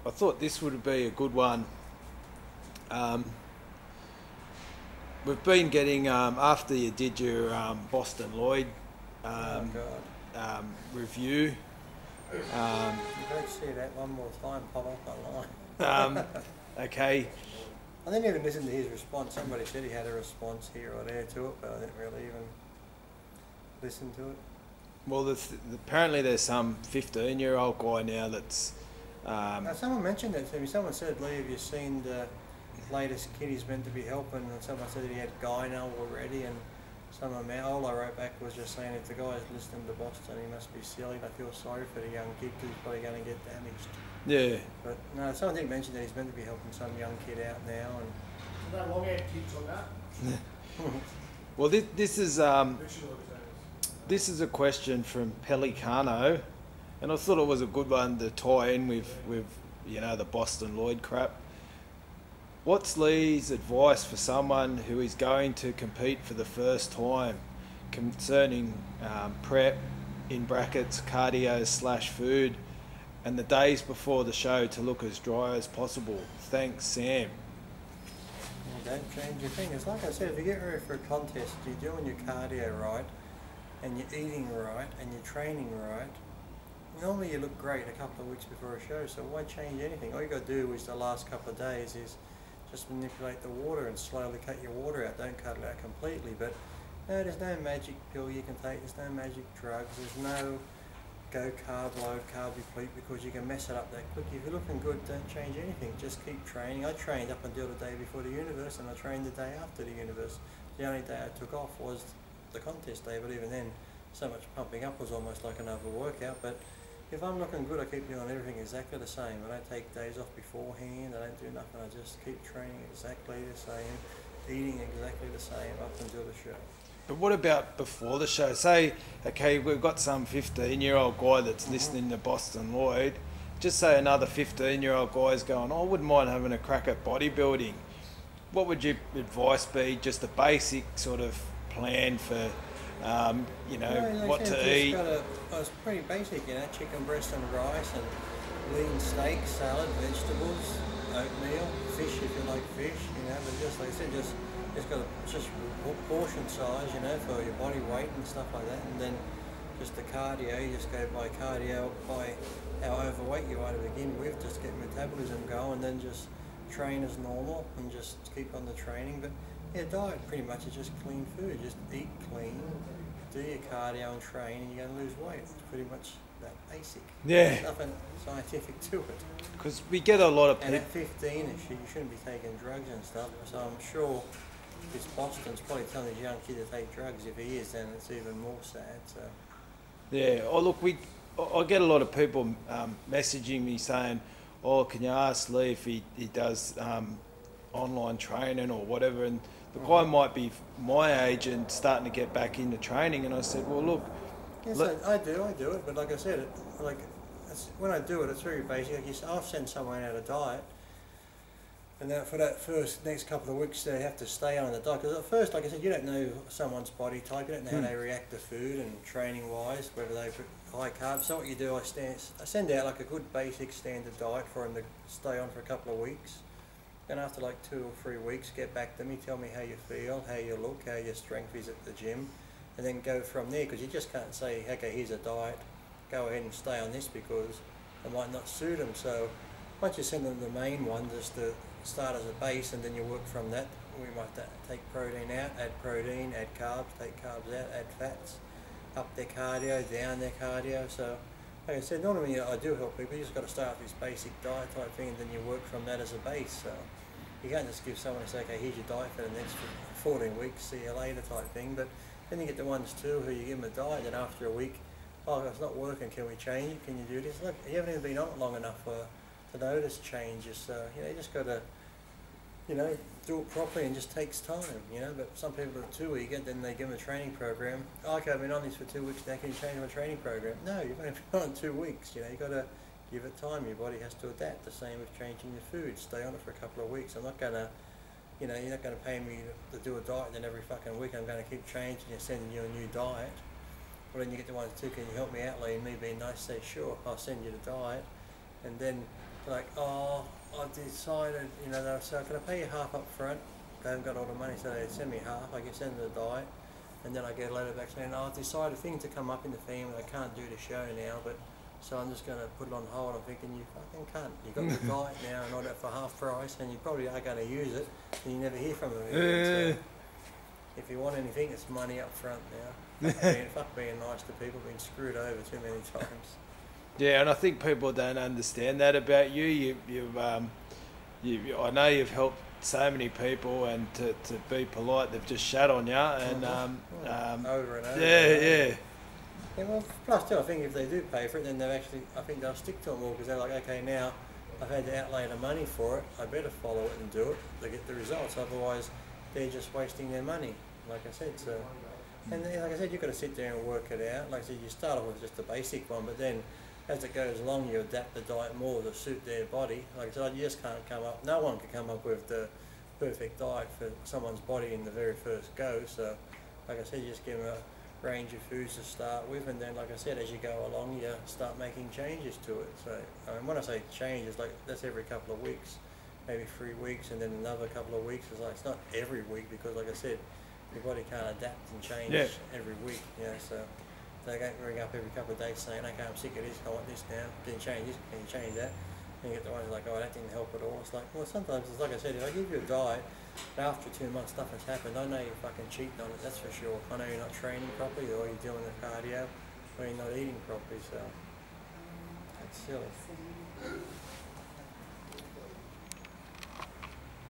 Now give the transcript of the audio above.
I thought this would be a good one. Um, we've been getting, after you did your Boston Lloyd Oh God. review, You don't see that one more time pop up online. um, okay, I didn't even listen to his response. Somebody said he had a response here or there to it, but I didn't really even listen to it. well, apparently there's some 15-year-old guy now that's... Now, someone mentioned that to me. Someone said, Lee, have you seen the latest kid he's meant to be helping? And someone said that he had gyno already, and all I wrote back was just saying, if the guy's listening to Boston, he must be silly. I feel sorry for the young kid because he's probably going to get damaged. Yeah. But no, someone did mention that he's meant to be helping some young kid out now. And No long-haired kids on that. Well, this is a question from Pelicano, and I thought it was a good one to tie in with the Boston Lloyd crap. What's Lee's advice for someone who is going to compete for the first time concerning prep, in brackets, cardio/food, and the days before the show to look as dry as possible? Thanks, Sam. don't change your thing. It's like I said, if you get ready for a contest, you're doing your cardio right, and you're eating right, and you're training right. Normally you look great a couple of weeks before a show, so why change anything? All you got to do is the last couple of days is just manipulate the water and slowly cut your water out. Don't cut it out completely, but no, there's no magic pill you can take, there's no magic drugs, there's no go carb load, carb deplete, because you can mess it up that quick. If you're looking good, don't change anything, just keep training. I trained up until the day before the universe, and I trained the day after the universe. The only day I took off was the contest day, but even then, so much pumping up was almost like another workout. But if I'm looking good, I keep doing everything exactly the same. I don't take days off beforehand, I don't do nothing, I just keep training exactly the same, eating exactly the same up until the show. But what about before the show? Say, okay, we've got some 15-year-old guy that's listening to Boston Lloyd. Just say another 15-year-old guy's going, I wouldn't mind having a crack at bodybuilding. What would your advice be? Just a basic sort of plan for, what to eat? It's pretty basic, chicken breast and rice and lean steak, salad, vegetables, oatmeal, fish if you like fish, but just like I said, it's got just portion size, for your body weight and stuff like that, and then just the cardio, you just go by cardio, by how overweight you are to begin with, just get metabolism going, then just train as normal and just keep on the training. But yeah, diet pretty much is just clean food, just eat clean, do your cardio and train, and you're going to lose weight. It's pretty much that basic. Yeah. There's nothing scientific to it. Because we get a lot of people... And at 15ish, you shouldn't be taking drugs and stuff, so I'm sure this Boston's probably telling his young kid to take drugs. If he is, then it's even more sad. So. Yeah. Oh, look, I get a lot of people messaging me saying, "Oh, can you ask Lee if he does online training or whatever?" And the guy might be my age and starting to get back into training. And I said, "Well, look." Yes, I do it. But like I said, when I do it, it's very basic. Like I'll send someone out a diet. And then for that next couple of weeks, they have to stay on the diet. Because at first, like I said, you don't know someone's body type. You don't know how they react to food and training-wise, whether they put high carbs. So what you do, I send out like a good basic standard diet for them to stay on for a couple of weeks. Then after like 2 or 3 weeks, get back to me, tell me how you feel, how you look, how your strength is at the gym. And then go from there, because you just can't say, okay, here's a diet, go ahead and stay on this, because it might not suit them. So once you send them the main one, just to start as a base, and then you work from that. We might take protein out, add protein, add carbs, take carbs out, add fats, up their cardio, down their cardio. So like I said, normally I do help people, you just got to start with this basic diet type thing, and then you work from that as a base. So you can't just give someone and say, okay, here's your diet for the next 14 weeks, see you later type thing. But then you get the ones too who you give them a diet, and after a week, oh, it's not working, can we change it, can you do this? Look, you haven't even been on it long enough to notice changes. So you just got to do it properly, and just takes time, but some people are too eager, then they give them a training program. Oh, okay, I've been on this for 2 weeks now, can you change my training program? No, you've only been on it 2 weeks, you've got to give it time, your body has to adapt. The same with changing your food, stay on it for a couple of weeks. I'm not going to, you're not going to pay me to do a diet, then every fucking week I'm going to keep changing and sending you a new diet. Well, then you get the ones too, can you help me out, Lee? And me being nice, say, sure, I'll send you the diet. And then like, oh, I've decided, you know, they were saying, can I pay you half up front? They haven't got all the money, so they send me half. I get sent the diet, and then I get a letter back saying, oh, I've decided things to come up in the family. I can't do the show now, but so I'm just going to put it on hold. I'm thinking, you fucking can't. You've got the diet now and all that for half price, and you probably are going to use it, and you never hear from them again. So if you want anything, it's money up front now. Fuck being nice to people, being screwed over too many times. Yeah, and I think people don't understand that about you. I know you've helped so many people, and to be polite, they've just shat on you, and over and over. Yeah. Yeah, well, plus too, I think if they do pay for it, then I think they'll stick to it more, because they're like, okay, now I've had to outlay the money for it, I better follow it and do it to get the results, otherwise they're just wasting their money, like I said. So, and then, like I said, you've got to sit there and work it out. Like I said, you start off with just the basic one, but then as it goes along, you adapt the diet more to suit their body. Like I said, you just can't come up, no one can come up with the perfect diet for someone's body in the very first go. So, like I said, you just give them a range of foods to start with, and then, like I said, as you go along, you start making changes to it. So, I mean, when I say changes, like that's every couple of weeks, maybe 3 weeks, and then another couple of weeks. It's not every week, because, like I said, your body can't adapt and change every week. So they don't ring up every couple of days saying, okay, I'm sick of this, I want this now. Can you change this? Can you change that? And you get the ones like, oh, that didn't help at all. It's like, well, sometimes it's like I said, if I give you a diet, and after 2 months stuff has happened, I know you're fucking cheating on it, that's for sure. I know you're not training properly, or you're doing the cardio, or you're not eating properly, so it's silly.